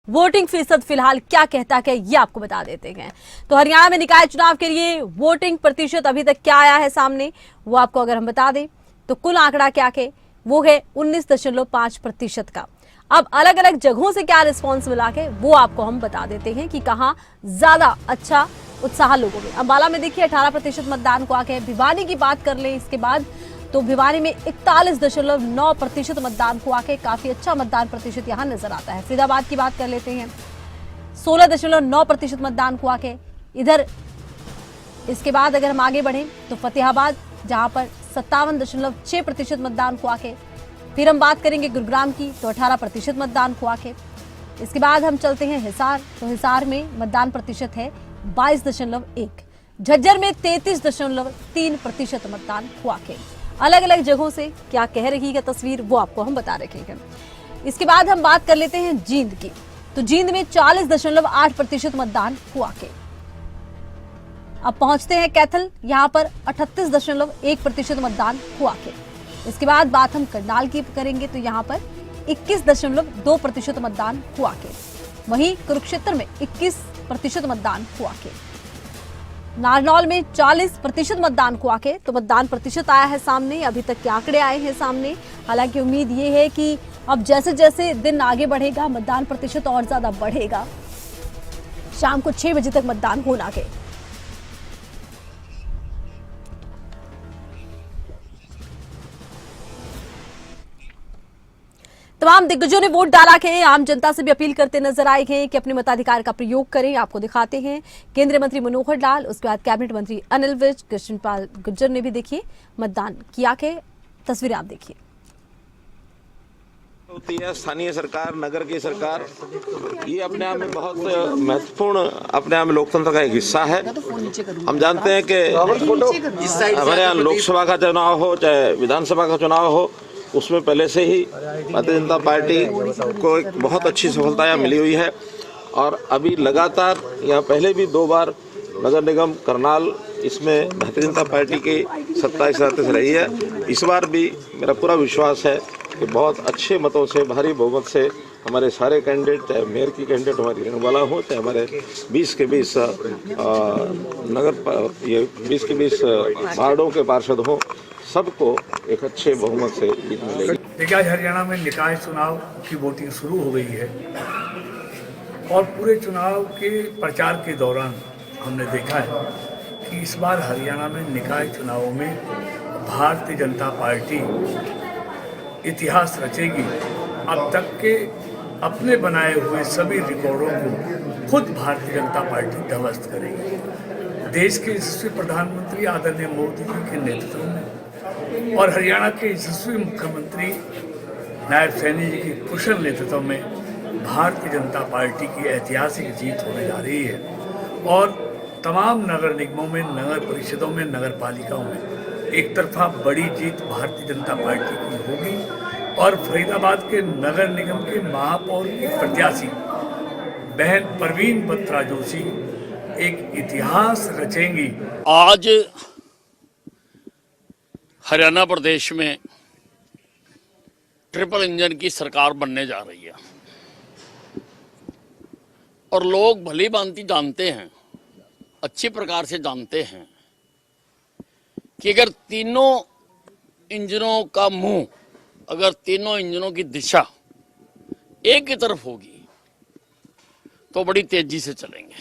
Voting फीसद फिलहाल क्या कहता है ये आपको बता देते हैं। तो हरियाणा में निकाय चुनाव के लिए वोटिंग प्रतिशत अभी तक क्या आया है सामने, वो आपको अगर हम बता दें तो कुल आंकड़ा क्या है, वो है 19.5% का। अब अलग अलग जगहों से क्या रिस्पॉन्स मिला के वो आपको हम बता देते हैं कि कहां ज्यादा अच्छा उत्साह लोगों में। अंबाला में देखिए 18% मतदान को आके। भिवानी की बात कर ले इसके बाद तो भिवानी में 41.9% मतदान को आके काफी अच्छा मतदान प्रतिशत यहां नजर आता है। फरीदाबाद की बात कर लेते हैं 16.9% मतदान को आके इधर। इसके बाद अगर हम आगे बढ़े तो फतेहाबाद जहां पर 57.6% मतदान को आके। फिर हम बात करेंगे गुरुग्राम की तो 18% मतदान को आके। इसके बाद हम चलते हैं हिसार, तो हिसार में मतदान प्रतिशत है 22.1। झज्जर में 33.3% मतदान हुआ के। अलग अलग जगहों से क्या कह रही है तस्वीर वो आपको हम बता रहे हैं। इसके बाद हम बात कर लेते हैं जींद की, तो जींद में 40.8% मतदान हुआ के। अब पहुंचते हैं कैथल, यहां पर 38.1% मतदान हुआ के। इसके बाद बात हम करनाल की करेंगे तो यहां पर 21.2% मतदान हुआ के। वहीं कुरुक्षेत्र में 21% मतदान हुआ के। नारनौल में 40% मतदान को आके। तो मतदान प्रतिशत आया है सामने, अभी तक के आंकड़े आए हैं सामने। हालांकि उम्मीद ये है कि अब जैसे जैसे दिन आगे बढ़ेगा मतदान प्रतिशत और ज्यादा बढ़ेगा। शाम को 6 बजे तक मतदान होना के। तमाम दिग्गजों ने वोट डाला के आम जनता से भी अपील करते नजर आए हैं कि अपने मताधिकार का प्रयोग करें। आपको दिखाते हैं केंद्रीय मंत्री मनोहर लाल, उसके बाद कैबिनेट मंत्री अनिल विज, कृष्णपाल गुर्जर ने भी देखिए मतदान किया के। तस्वीरें आप देखिए। होती है स्थानीय सरकार, नगर की सरकार, ये अपने आप में बहुत महत्वपूर्ण, अपने आप में लोकतंत्र का एक हिस्सा है। हम जानते हैं कि हमारे यहाँ लोकसभा का चुनाव हो चाहे विधानसभा का चुनाव हो, उसमें पहले से ही भारतीय जनता पार्टी को एक बहुत अच्छी सफलता यहाँ मिली हुई है। और अभी लगातार यहाँ पहले भी 2 बार नगर निगम करनाल इसमें भारतीय जनता पार्टी की सत्ता इस से रही है। इस बार भी मेरा पूरा विश्वास है कि बहुत अच्छे मतों से, भारी बहुमत से हमारे सारे कैंडिडेट, चाहे मेयर की कैंडिडेट हमारी रेणुबाला हो, चाहे हमारे 20 के 20 वार्डों के पार्षद हों, सबको एक अच्छे बहुमत से जीत मिलेगी। देखिए, आज हरियाणा में निकाय चुनाव की वोटिंग शुरू हो गई है और पूरे चुनाव के प्रचार के दौरान हमने देखा है कि इस बार हरियाणा में निकाय चुनावों में भारतीय जनता पार्टी इतिहास रचेगी। अब तक के अपने बनाए हुए सभी रिकॉर्डों को खुद भारतीय जनता पार्टी ध्वस्त करेगी। देश के यशस्वी प्रधानमंत्री आदरणीय मोदी जी के नेतृत्व में और हरियाणा के यशस्वी मुख्यमंत्री नायब सैनी जी के कुशल नेतृत्व में भारतीय जनता पार्टी की ऐतिहासिक जीत होने जा रही है। और तमाम नगर निगमों में, नगर परिषदों में, नगर पालिकाओं में एक तरफा बड़ी जीत भारतीय जनता पार्टी की होगी। और फरीदाबाद के नगर निगम के महापौर की प्रत्याशी बहन परवीन बत्रा जोशी एक इतिहास रचेंगी। आज हरियाणा प्रदेश में ट्रिपल इंजन की सरकार बनने जा रही है और लोग भली भांति जानते हैं, अच्छी प्रकार से जानते हैं कि अगर तीनों इंजनों का मुंह, अगर तीनों इंजनों की दिशा एक ही तरफ होगी तो बड़ी तेजी से चलेंगे।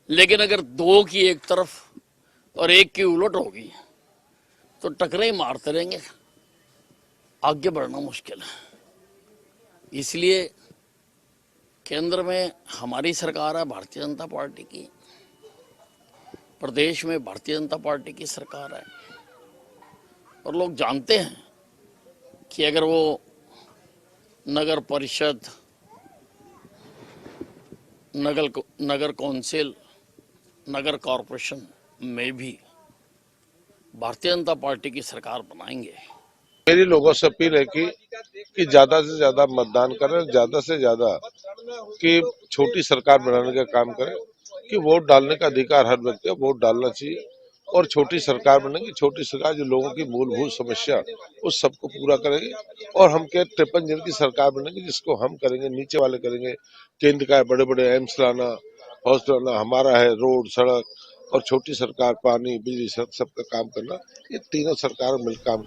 लेकिन अगर 2 की एक तरफ और 1 की उलट होगी तो टकरे ही मारते रहेंगे, आगे बढ़ना मुश्किल है। इसलिए केंद्र में हमारी सरकार है भारतीय जनता पार्टी की, प्रदेश में भारतीय जनता पार्टी की सरकार है और लोग जानते हैं कि अगर वो नगर परिषद, नगर कौंसिल, नगर कॉरपोरेशन में भी भारतीय जनता पार्टी की सरकार बनाएंगे। मेरी लोगों से अपील है कि ज्यादा से ज्यादा मतदान करें, ज्यादा से ज्यादा कि छोटी सरकार बनाने का काम करें, कि वोट डालने का अधिकार हर व्यक्ति को वोट डालना चाहिए और छोटी सरकार बनेगी। छोटी सरकार जो लोगों की मूलभूत समस्या उस सबको पूरा करेगी। और हम क्या 53 जन की सरकार बनेगी, जिसको हम करेंगे, नीचे वाले करेंगे। केंद्र का बड़े बड़े एम्स लाना, हॉस्पिटल लाना, हमारा है रोड सड़क, और छोटी सरकार पानी बिजली सबका काम करना। ये तीनों सरकार मिल काम